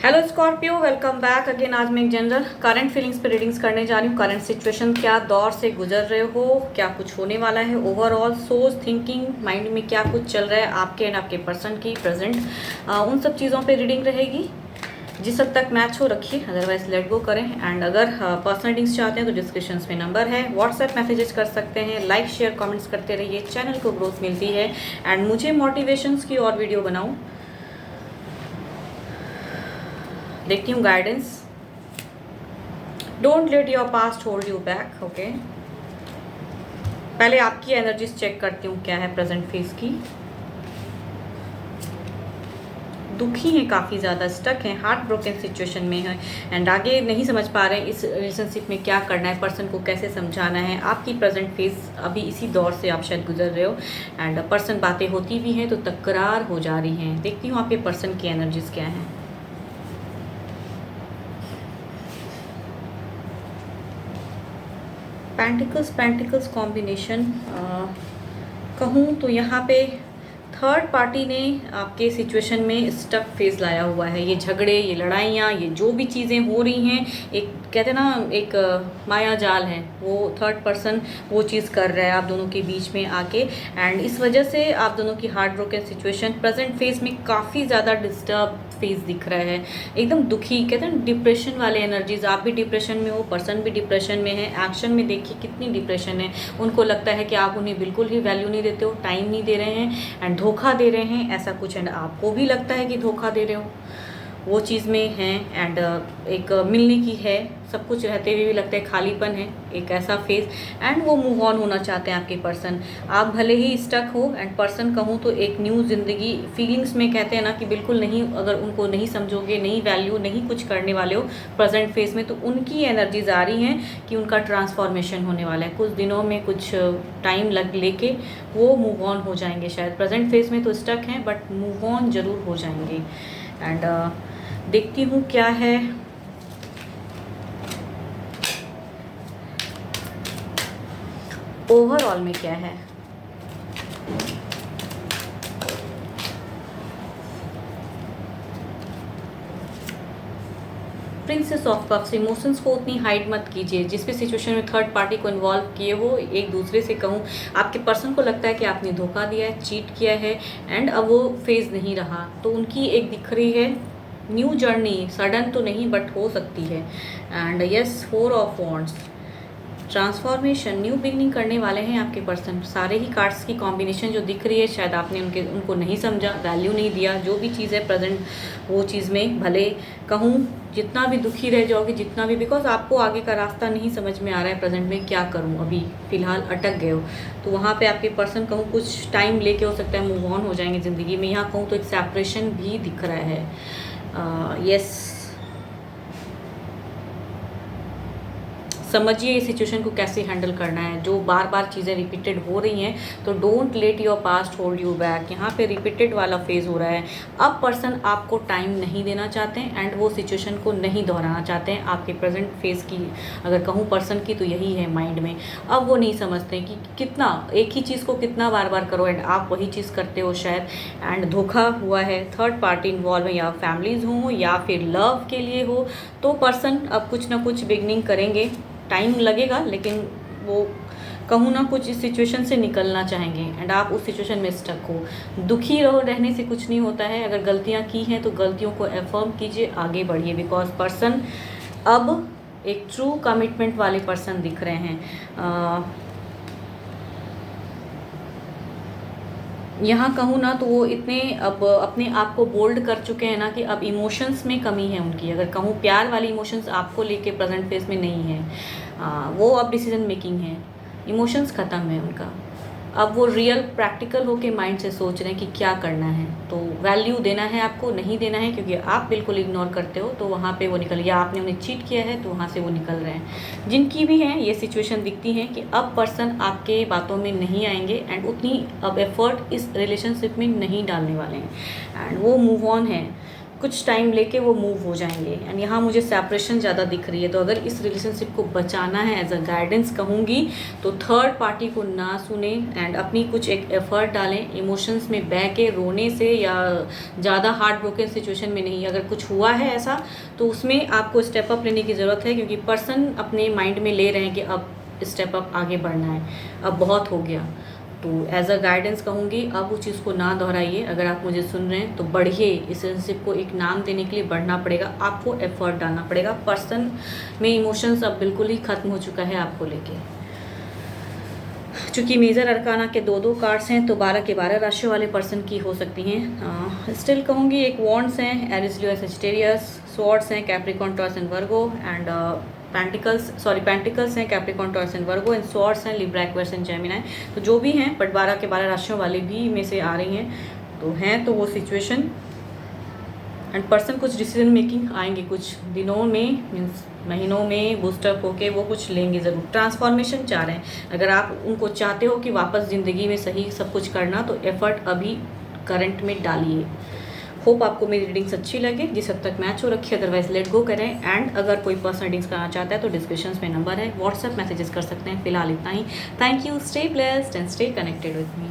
Hello Scorpio, welcome back again. आज मैं एक जनरल करंट फीलिंग्स पे रीडिंग्स करने जा रही हूँ। करंट सिचुएशन, क्या दौर से गुजर रहे हो, क्या कुछ होने वाला है, ओवरऑल सोच थिंकिंग माइंड में क्या कुछ चल रहा है आपके एंड आपके पर्सन की प्रेजेंट, उन सब चीज़ों पे रीडिंग रहेगी। जिस हद तक मैच हो रखिए, अदरवाइज लेट गो करें। एंड अगर पर्सनल रीडिंग्स चाहते हैं तो डिस्क्रिप्शन में नंबर है, व्हाट्सएप मैसेजेस कर सकते हैं। लाइक शेयर कमेंट्स करते रहिए, चैनल को ग्रोथ मिलती है एंड मुझे मोटिवेशंस की और वीडियो बनाऊँ। देखती हूँ guidance. Don't let your past hold you back. Okay, पहले आपकी एनर्जीज चेक करती हूँ क्या है प्रेजेंट फेज की। दुखी हैं, काफ़ी ज़्यादा स्टक हैं, हार्ट ब्रोकन सिचुएशन में है एंड आगे नहीं समझ पा रहे हैं इस रिलेशनशिप में क्या करना है, पर्सन को कैसे समझाना है। आपकी प्रेजेंट फेज अभी इसी दौर से आप शायद गुजर रहे हो एंड पर्सन बातें होती भी हैं तो तकरार हो जा रही हैं। देखती हूँ आपके पर्सन की एनर्जीज क्या हैं। पेंटिकल्स कॉम्बिनेशन कहूँ तो यहाँ पे थर्ड पार्टी ने आपके सिचुएशन में स्टक फेज लाया हुआ है। ये झगड़े, ये लड़ाइयाँ, ये जो भी चीज़ें हो रही हैं, एक कहते हैं ना एक माया जाल है, वो थर्ड पर्सन वो चीज़ कर रहा है आप दोनों के बीच में आके एंड इस वजह से आप दोनों की heart broken situation present phase में काफ़ी ज़्यादा डिस्टर्ब फेज दिख रहा है। एकदम दुखी, कहते हैं डिप्रेशन वाले एनर्जीज। आप भी डिप्रेशन में हो, पर्सन भी डिप्रेशन में है। एक्शन में देखिए कितनी डिप्रेशन है। उनको लगता है कि आप उन्हें बिल्कुल ही वैल्यू नहीं देते हो, टाइम नहीं दे रहे हैं एंड धोखा दे रहे हैं, ऐसा कुछ। एंड आपको भी लगता है कि धोखा दे रहे हो, वो चीज़ में है एंड एक मिलने की है, सब कुछ रहते हुए भी लगता है खालीपन है, एक ऐसा फेज एंड वो मूव ऑन होना चाहते हैं आपके पर्सन। आप भले ही स्टक हो एंड पर्सन कहूँ तो एक न्यू ज़िंदगी फीलिंग्स में, कहते हैं ना कि बिल्कुल नहीं, अगर उनको नहीं समझोगे, नहीं वैल्यू, नहीं कुछ करने वाले हो प्रेजेंट फेज में, तो उनकी एनर्जीज आ रही हैं कि उनका ट्रांसफॉर्मेशन होने वाला है कुछ दिनों में, कुछ टाइम लेके वो मूव ऑन हो जाएंगे। शायद प्रेजेंट फेज में तो स्टक हैं बट मूव ऑन ज़रूर हो जाएंगे। एंड देखती हूँ क्या है ओवरऑल में क्या है। प्रिंसेस ऑफ कप्स, इमोशंस को उतनी हाइड मत कीजिए। जिस भी सिचुएशन में थर्ड पार्टी को इन्वॉल्व किए हो, एक दूसरे से कहूँ, आपके पर्सन को लगता है कि आपने धोखा दिया है, चीट किया है एंड अब वो फेज नहीं रहा, तो उनकी एक दिख रही है न्यू जर्नी। सडन तो नहीं बट हो सकती है। And yes, 4 of wands, transformation, new beginning करने वाले हैं आपके पर्सन। सारे ही कार्ड्स की कॉम्बिनेशन जो दिख रही है, शायद आपने उनको नहीं समझा, वैल्यू नहीं दिया। जो भी चीज़ है प्रेजेंट, वो चीज़ में भले कहूँ जितना भी दुखी रह जाओगे, जितना भी, बिकॉज आपको आगे का रास्ता नहीं समझ में आ रहा है प्रेजेंट में क्या करूँ, अभी फ़िलहाल अटक गए हो, तो वहाँ पे आपके पर्सन कहूँ कुछ टाइम लेके हो सकता है मूव ऑन हो जाएंगे ज़िंदगी में। यहाँ कहूँ तो एक सेपरेशन भी दिख रहा है। यस, समझिए इस सिचुएशन को कैसे हैंडल करना है। जो बार बार चीज़ें रिपीटेड हो रही हैं, तो don't let your past hold you back. यहाँ पे रिपीटेड वाला फेज हो रहा है। अब पर्सन आपको टाइम नहीं देना चाहते हैं एंड वो सिचुएशन को नहीं दोहराना चाहते हैं। आपके प्रेजेंट फेज की अगर कहूँ पर्सन की, तो यही है माइंड में। अब वो नहीं समझते कि कितना एक ही चीज़ को कितना बार बार करो एंड आप वही चीज़ करते हो शायद, एंड धोखा हुआ है, थर्ड पार्टी इन्वॉल्व है, या फैमिलीज़ हो या फिर लव के लिए हो, तो पर्सन अब कुछ ना कुछ बिगनिंग करेंगे। टाइम लगेगा लेकिन वो कहूँ ना कुछ इस सिचुएशन से निकलना चाहेंगे एंड आप उस सिचुएशन में स्टक हो। दुखी रहने से कुछ नहीं होता है। अगर गलतियाँ की हैं तो गलतियों को एफर्म कीजिए, आगे बढ़िए, बिकॉज पर्सन अब एक ट्रू कमिटमेंट वाले पर्सन दिख रहे हैं। यहाँ कहूँ ना तो वो इतने अब अपने आप को बोल्ड कर चुके हैं ना कि अब इमोशंस में कमी है उनकी। अगर कहूँ प्यार वाली इमोशंस आपको लेके प्रेजेंट फेज में नहीं है, वो अब डिसीजन मेकिंग है, इमोशंस ख़त्म है उनका। अब वो रियल प्रैक्टिकल होके माइंड से सोच रहे हैं कि क्या करना है, तो वैल्यू देना है आपको, नहीं देना है क्योंकि आप बिल्कुल इग्नोर करते हो, तो वहाँ पे वो निकल, या आपने उन्हें चीट किया है तो वहाँ से वो निकल रहे हैं। जिनकी भी हैं ये सिचुएशन दिखती है कि अब पर्सन आपके बातों में नहीं आएंगे एंड उतनी अब एफर्ट इस रिलेशनशिप में नहीं डालने वाले हैं एंड वो मूव ऑन है। कुछ टाइम लेके वो मूव हो जाएंगे। एंड यहाँ मुझे सेपरेशन ज़्यादा दिख रही है। तो अगर इस रिलेशनशिप को बचाना है, एज अ गाइडेंस कहूँगी, तो थर्ड पार्टी को ना सुने एंड अपनी कुछ एक एफर्ट डालें। इमोशंस में बह के रोने से या ज़्यादा हार्ट ब्रोकन सिचुएशन में नहीं। अगर कुछ हुआ है ऐसा तो उसमें आपको स्टेप अप लेने की ज़रूरत है, क्योंकि पर्सन अपने माइंड में ले रहे हैं कि अब स्टेप अप आगे बढ़ना है, अब बहुत हो गया। तो एज अ गाइडेंस कहूँगी, अब उस चीज़ को ना दोहराइए। अगर आप मुझे सुन रहे हैं तो बढ़िए, इस रिलेशनशिप को एक नाम देने के लिए बढ़ना पड़ेगा, आपको एफर्ट डालना पड़ेगा। पर्सन में इमोशंस अब बिल्कुल ही ख़त्म हो चुका है आपको लेके। चूँकि मेजर अरकाना के 2 कार्ड्स हैं तो 12 के 12 राशि वाले पर्सन की हो सकती हैं। स्टिल कहूँगी, एक वॉन्ड्स हैं, एरिस, लियो, सजिटेरियस, स्वॉर्ड्स हैं, Capricorn, Taurus and Virgo, and pentacles हैं, Capricorn, Taurus and Virgo, and swords हैं, लिब्रा, एक्वेरियस एंड जेमिनी। तो जो भी हैं, बट 12 के 12 राशियों वाले भी में से आ रही हैं, तो हैं तो वो सिचुएशन। एंड पर्सन कुछ डिसीजन मेकिंग आएंगे कुछ दिनों में, मीन्स महीनों में बूस्टअप होके वो कुछ लेंगे ज़रूर। ट्रांसफॉर्मेशन चाह रहे हैं। अगर आप उनको चाहते हो कि वापस ज़िंदगी में सही सब कुछ करना, तो एफर्ट अभी करंट में डालिए। होप आपको मेरी रीडिंग्स अच्छी लगे, जिस हद तक मैच हो रखी है, अदरवाइज लेट गो करें। एंड अगर कोई पर्सनल रीडिंग्स करना चाहता है तो डिस्क्रिप्शन में नंबर है, व्हाट्सएप मैसेजेस कर सकते हैं। फिलहाल इतना ही। Thank you, stay blessed and stay connected with me.